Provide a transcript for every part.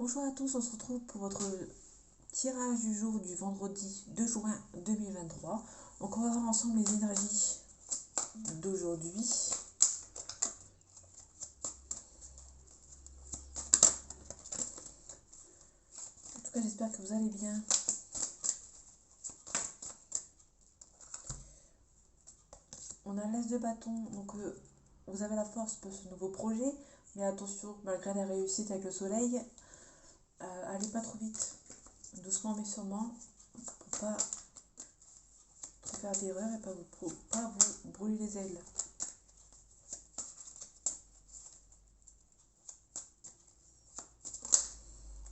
Bonjour à tous, on se retrouve pour votre tirage du jour du vendredi 2 juin 2023. Donc on va voir ensemble les énergies d'aujourd'hui. En tout cas, j'espère que vous allez bien. On a l'as de bâton, donc vous avez la force pour ce nouveau projet, mais attention, malgré la réussite avec le soleil, allez pas trop vite, doucement mais sûrement, pour pas trop faire d'erreur et pas vous brûler les ailes.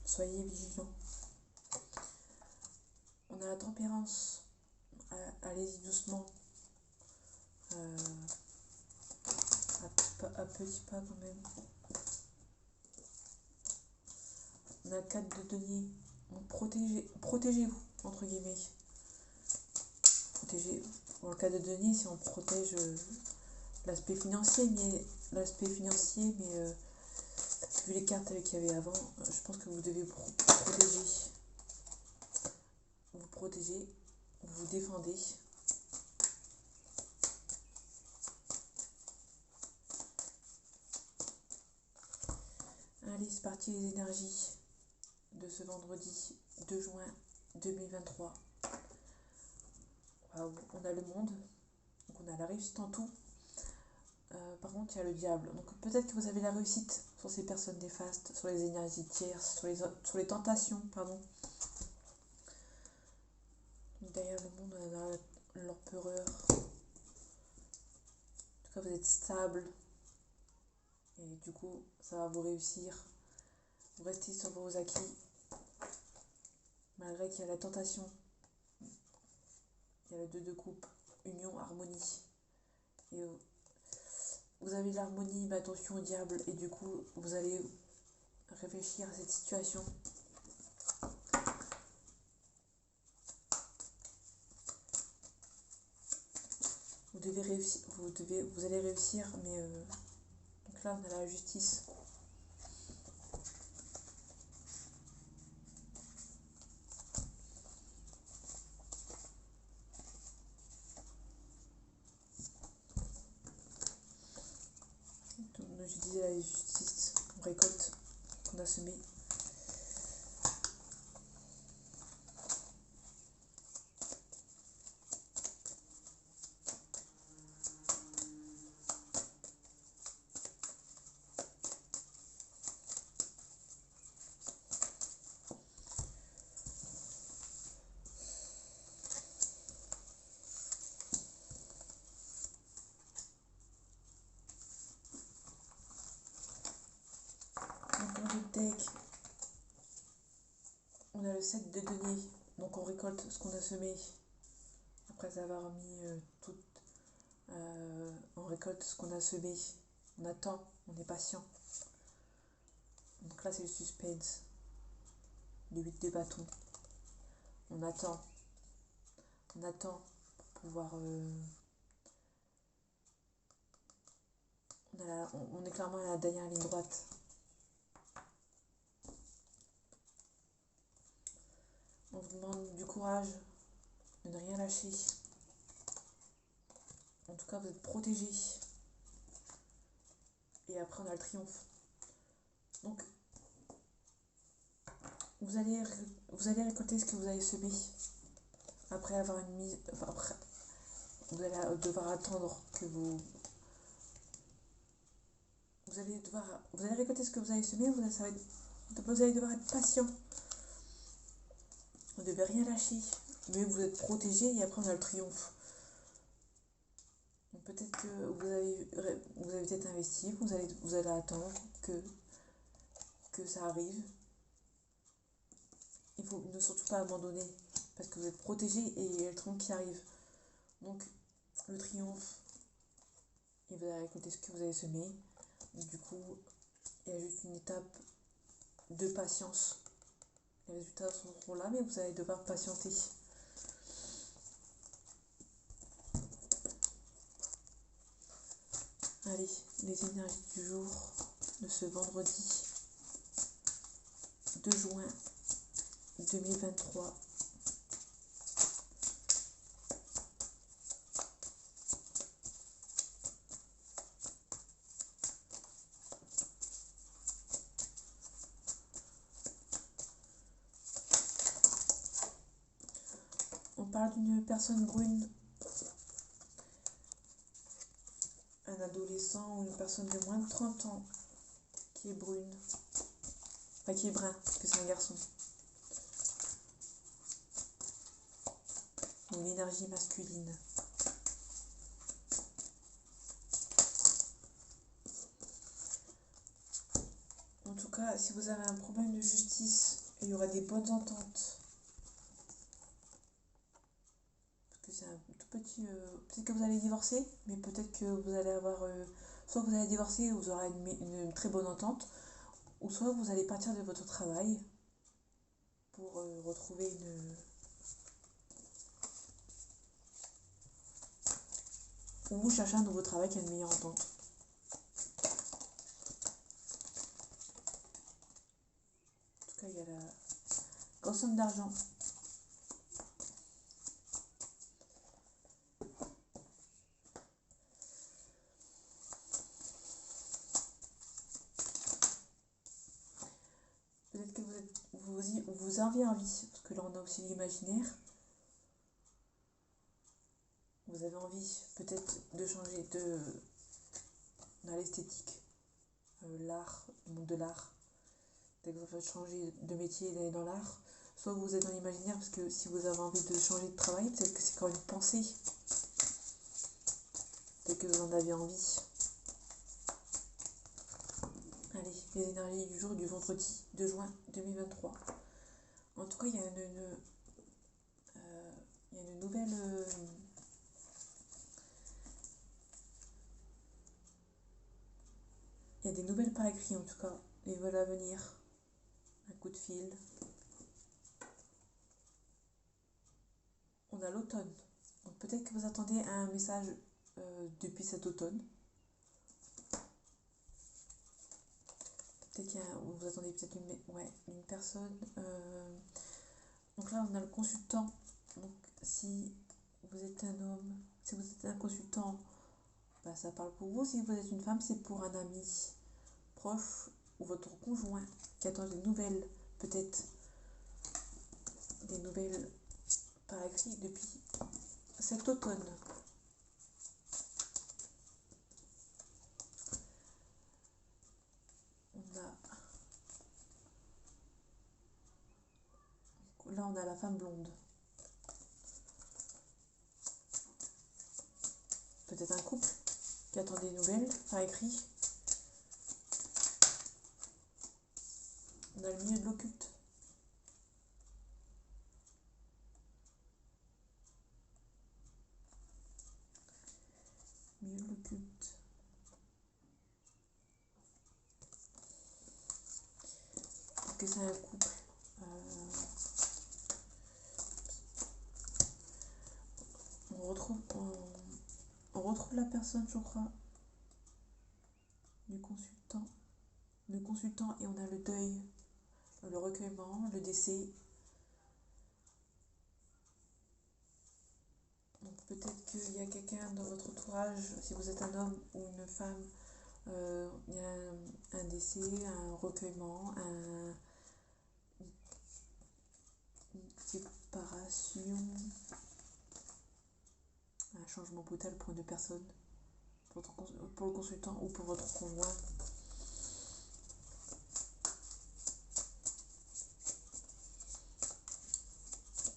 Soyez vigilants. On a la tempérance, allez-y doucement, à petits pas quand même. On a le 4 de denier, donc protégez-vous, entre guillemets. Dans le cas de denier, si on protège l'aspect financier, mais vu les cartes qu'il y avait avant, je pense que vous devez vous protéger, vous défendez. Allez, c'est parti les énergies de ce vendredi 2 juin 2023. Waouh, on a le monde, donc on a la réussite en tout. Par contre, il y a le diable. Donc peut-être que vous avez la réussite sur ces personnes néfastes, sur les énergies tierces, sur les tentations, pardon. Donc derrière le monde, on a l'empereur. En tout cas, vous êtes stable. Et du coup, ça va vous réussir. Vous restez sur vos acquis. Malgré qu'il y a la tentation. Il y a le 2 de coupe, union, harmonie. Et vous avez l'harmonie, mais attention au diable. Et du coup, vous allez réfléchir à cette situation. Vous allez réussir, mais donc là, on a la justice. Je disais la justice, on récolte, qu'on a semé. Donc dans le deck, on a le 7 de denier, donc on récolte ce qu'on a semé. Après avoir mis on récolte ce qu'on a semé. On attend, on est patient. Donc là c'est le suspense. Le 8 de bâton. On attend pour pouvoir... on est clairement à la dernière ligne droite. On vous demande du courage, de ne rien lâcher. En tout cas, vous êtes protégés. Et après, on a le triomphe. Donc, vous allez récolter ce que vous avez semé. Après avoir une mise... Après, vous allez devoir attendre que vous allez récolter ce que vous avez semé. Vous allez devoir être patient. Vous ne devez rien lâcher. Mais vous êtes protégés et après, on a le triomphe. Donc peut-être que vous avez peut-être investi, vous allez attendre que ça arrive. Il faut ne surtout pas abandonner parce que vous êtes protégé et il y a le triomphe qui arrive. Donc le triomphe, et vous allez récolter ce que vous avez semé. Du coup, il y a juste une étape de patience. Les résultats seront là, mais vous allez devoir patienter. Allez, les énergies du jour de ce vendredi 2 juin 2023. On parle d'une personne brune, un adolescent ou une personne de moins de 30 ans qui est brune, enfin qui est brun, parce que c'est un garçon. Ou l'énergie masculine. En tout cas, si vous avez un problème de justice, il y aura des bonnes ententes. Parce que c'est un tout petit... peut-être que vous allez divorcer, mais peut-être que vous allez avoir... soit vous allez divorcer et vous aurez une très bonne entente, ou soit vous allez partir de votre travail pour retrouver ou vous cherchez un nouveau travail qui a une meilleure entente. En tout cas, il y a la grosse somme d'argent. Peut-être que vous avez envie, parce que là on a aussi l'imaginaire. Vous avez envie peut-être de changer dans l'esthétique, l'art, le monde de l'art. Peut-être que vous faites changer de métier et d'aller dans l'art. Soit vous êtes dans l'imaginaire, parce que si vous avez envie de changer de travail, peut-être que c'est quand une pensée. Peut-être que vous en avez envie. Allez, les énergies du jour du vendredi 2 juin 2023. En tout cas, il y a une nouvelle... il y a des nouvelles par écrit en tout cas. Les nouvelles à venir. Un coup de fil. On a l'automne. Donc peut-être que vous attendez un message depuis cet automne. Peut-être vous attendez peut-être une personne. Donc là, on a le consultant. Donc si vous êtes un homme, si vous êtes un consultant, bah, ça parle pour vous. Si vous êtes une femme, c'est pour un ami proche ou votre conjoint qui attend des nouvelles, peut-être des nouvelles par écrit depuis cet automne. Là, on a la femme blonde. Peut-être un couple qui attend des nouvelles par écrit. On a le milieu de l'occulte. Milieu de l'occulte. Est-ce que c'est un couple on retrouve la personne, je crois, du consultant. Le consultant et on a le deuil, le recueillement, le décès. Donc peut-être qu'il y a quelqu'un dans votre entourage, si vous êtes un homme ou une femme, il y a un décès, un recueillement, une séparation, un changement brutal pour une personne, pour le consultant ou pour votre conjoint.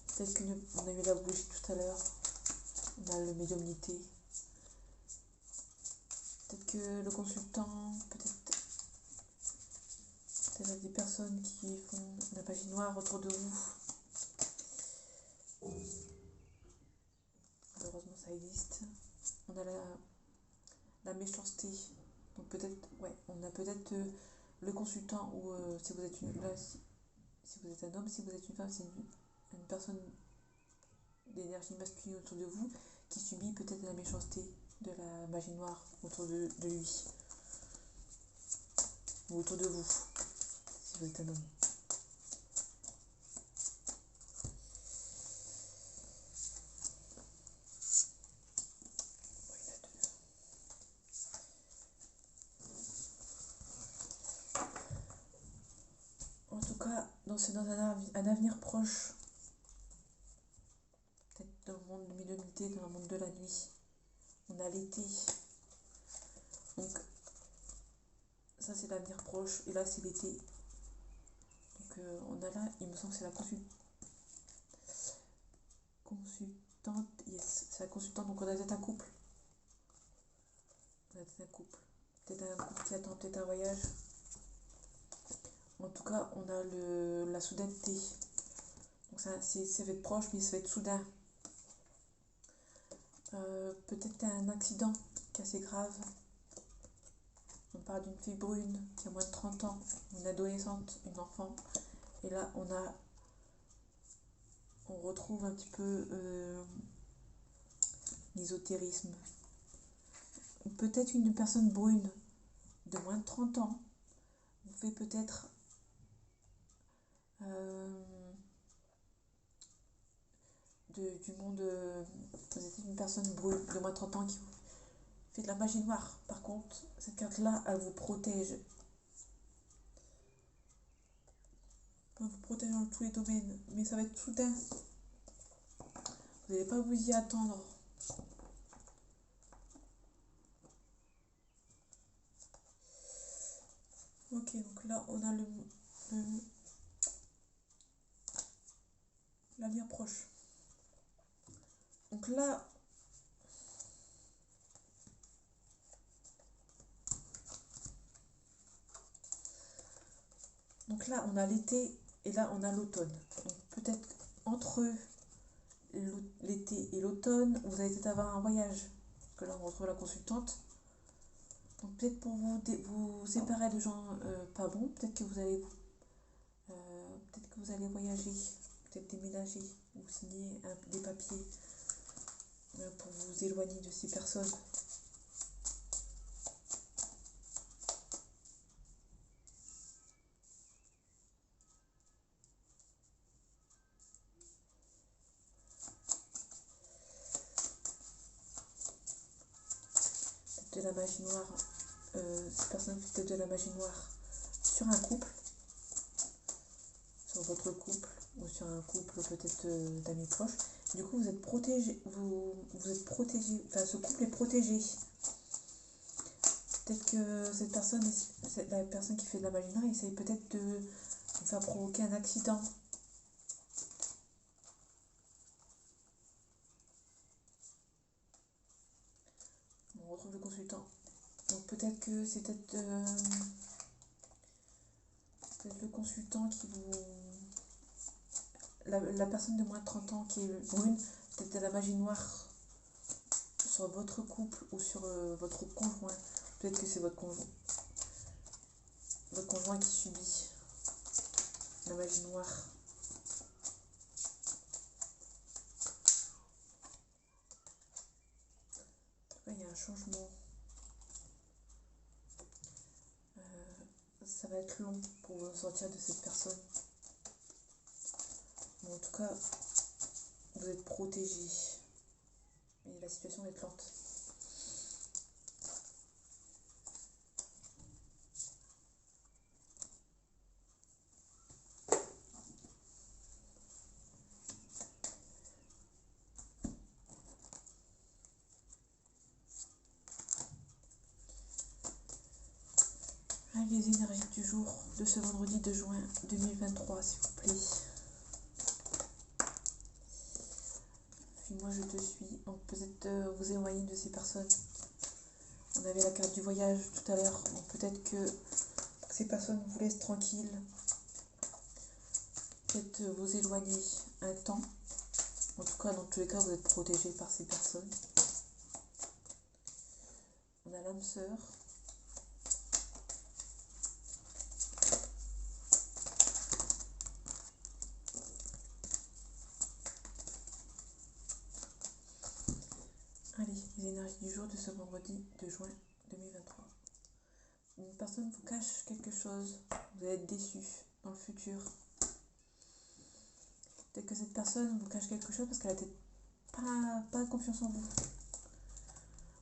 Peut-être qu'on a eu la bougie tout à l'heure, on a le médiumnité. Peut-être que le consultant, peut-être des personnes qui font la magie noire autour de vous. Malheureusement, ça existe. On a la méchanceté. Donc peut-être, on a peut-être le consultant ou si vous êtes si vous êtes un homme, si vous êtes une femme, c'est une personne d'énergie masculine autour de vous qui subit peut-être la méchanceté de la magie noire autour de lui ou autour de vous si vous êtes un homme. cas, c'est dans un avenir proche, peut-être dans le monde de l'humanité, dans le monde de la nuit. On a l'été. Donc, ça c'est l'avenir proche, et là c'est l'été. Donc, on a là, il me semble que c'est la consultante. Yes, c'est la consultante, donc on a peut-être un couple. On a peut-être un couple. Peut-être un couple qui attend peut-être un voyage. En tout cas, on a la soudaineté. Donc ça va être proche, mais ça va être soudain. Peut-être un accident qui est assez grave. On parle d'une fille brune qui a moins de 30 ans, une adolescente, une enfant. Et là, on retrouve un petit peu l'ésotérisme. Peut-être une personne brune de moins de 30 ans vous fait peut-être du monde. Vous êtes une personne brune de moins de 30 ans qui vous fait de la magie noire. Par contre, cette carte-là, elle vous protège. Elle vous protège dans tous les domaines, mais ça va être soudain. Vous n'allez pas vous y attendre. Ok, donc là, on a l'avenir proche. Donc là, on a l'été et là, on a l'automne. Donc peut-être entre l'été et l'automne, vous allez peut-être avoir un voyage. Parce que là, on retrouve la consultante. Donc peut-être pour vous séparer de gens pas bons, peut-être que vous allez voyager, peut-être déménager ou signer des papiers pour vous éloigner de ces personnes. De la magie noire, ces personnes font peut-être de la magie noire sur un couple, sur votre couple ou sur un couple peut-être d'amis proches. Du coup, vous êtes protégé, vous êtes protégé, enfin ce couple est protégé. Peut-être que la personne qui fait de la magie noire, essaye peut-être de vous faire provoquer un accident. On retrouve le consultant. Donc peut-être que c'est peut-être le consultant qui vous... La personne de moins de 30 ans qui est brune, peut-être de la magie noire sur votre couple ou sur votre conjoint. Peut-être que c'est votre conjoint qui subit la magie noire. En tout cas, il y a un changement. Ça va être long pour vous sortir de cette personne. Mais en tout cas, vous êtes protégé. Et la situation va être lente. Les énergies du jour de ce vendredi 2 juin 2023, s'il vous plaît. Puis moi je te suis. Donc peut-être vous éloigner de ces personnes. On avait la carte du voyage tout à l'heure. Donc peut-être que ces personnes vous laissent tranquille. Peut-être vous éloigner un temps. En tout cas, dans tous les cas, vous êtes protégé par ces personnes. On a l'âme sœur. Allez, les énergies du jour de ce vendredi 2 juin 2023. Une personne vous cache quelque chose, vous allez être déçu dans le futur. Peut-être que cette personne vous cache quelque chose parce qu'elle a peut-être pas confiance en vous.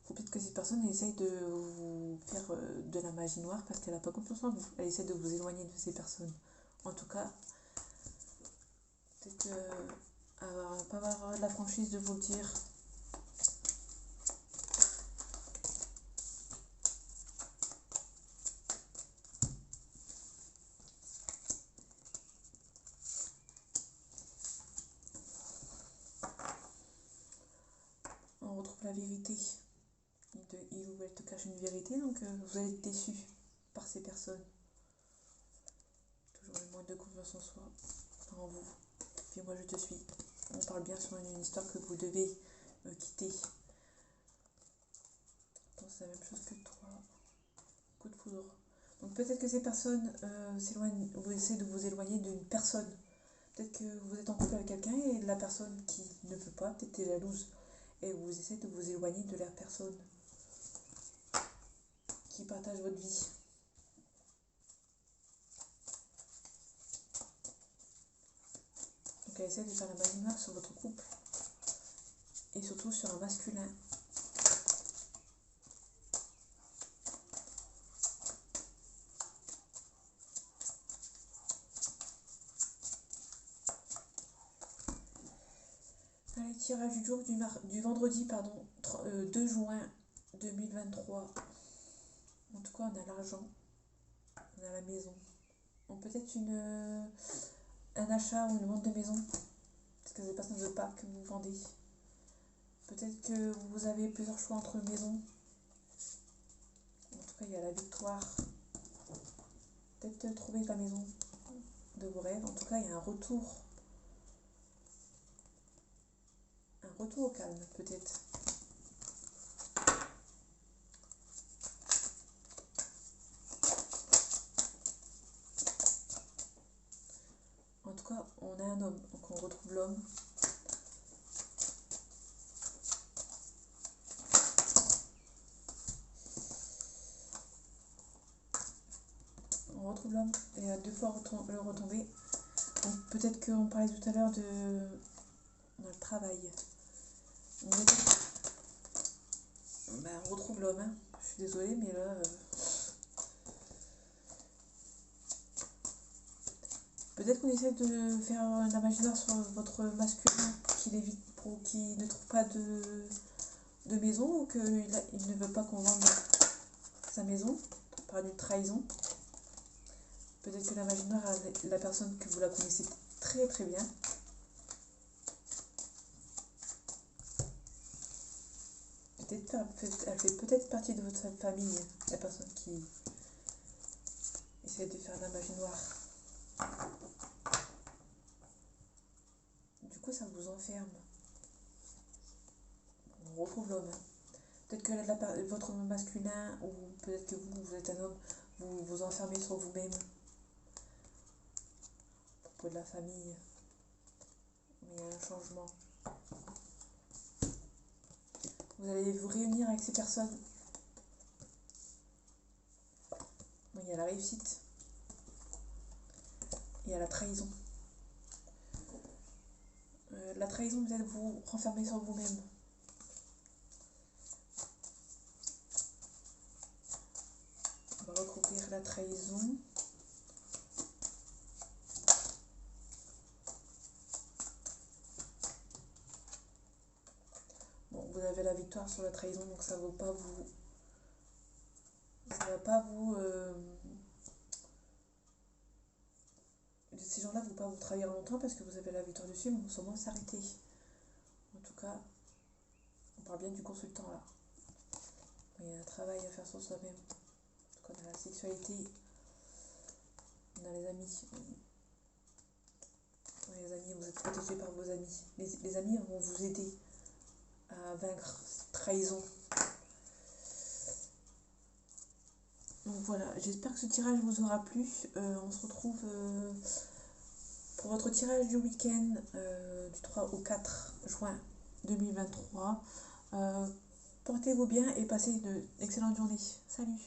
Ou peut-être que cette personne essaye de vous faire de la magie noire parce qu'elle n'a pas confiance en vous. Elle essaie de vous éloigner de ces personnes. En tout cas, peut-être pas avoir la franchise de vous le dire. On retrouve la vérité. Il ou elle te cache une vérité, donc vous allez être déçu par ces personnes. Toujours le manque de confiance en soi, en vous. Puis moi je te suis. On parle bien sur une histoire que vous devez quitter. C'est la même chose que toi. Coup de foudre. Donc peut-être que ces personnes s'éloignent, vous essayez de vous éloigner d'une personne. Peut-être que vous êtes en couple avec quelqu'un et la personne qui ne veut pas, peut-être est jalouse. Et vous essayez de vous éloigner de la personne qui partage votre vie. Donc elle essaie de faire la malhumeur sur votre couple. Et surtout sur un masculin. Allez, tirage du jour du vendredi 2 juin 2023. En tout cas, on a l'argent, on a la maison. Donc peut-être un achat ou une vente de maison. Parce que ces personnes ne veulent pas que vous vendez. Peut-être que vous avez plusieurs choix entre maisons. En tout cas, il y a la victoire. Peut-être trouver la maison de vos rêves. En tout cas, il y a un retour. Un retour au calme, peut-être. En tout cas, on a un homme. Donc on retrouve l'homme. On retrouve l'homme et 2 fois le retomber. Donc peut-être qu'on parlait tout à l'heure on a le travail. On retrouve l'homme. Hein. Je suis désolée, mais là... Peut-être qu'on essaie de faire un imaginaire sur votre masculin qu'il évite pour qu'il ne trouve pas de maison ou qu'il ne veut pas qu'on vende sa maison par une trahison. Peut-être que l'imaginaire a la personne que vous la connaissez très très bien. Elle fait peut-être partie de votre famille, la personne qui essaie de faire l'imaginaire. Du coup, ça vous enferme. On retrouve l'homme. Peut-être que votre masculin, ou peut-être que vous êtes un homme, vous vous enfermez sur vous-même. À propos de la famille. Mais il y a un changement. Vous allez vous réunir avec ces personnes. Il y a la réussite. Il y a la trahison. La trahison, peut-être vous renfermer sur vous-même. On va recouvrir la trahison. Bon, vous avez la victoire sur la trahison, donc ça ne va pas vous... Ces gens-là ne vont pas vous trahir longtemps parce que vous avez la victoire dessus, mais vont sûrement s'arrêter. En tout cas, on parle bien du consultant là. Il y a un travail à faire sur soi-même. En tout cas, on a la sexualité, on a les amis. Les amis, vous êtes protégés par vos amis. Les amis vont vous aider à vaincre cette trahison. Donc voilà, j'espère que ce tirage vous aura plu. On se retrouve pour votre tirage du week-end du 3 au 4 juin 2023. Portez-vous bien et passez une excellente journée. Salut!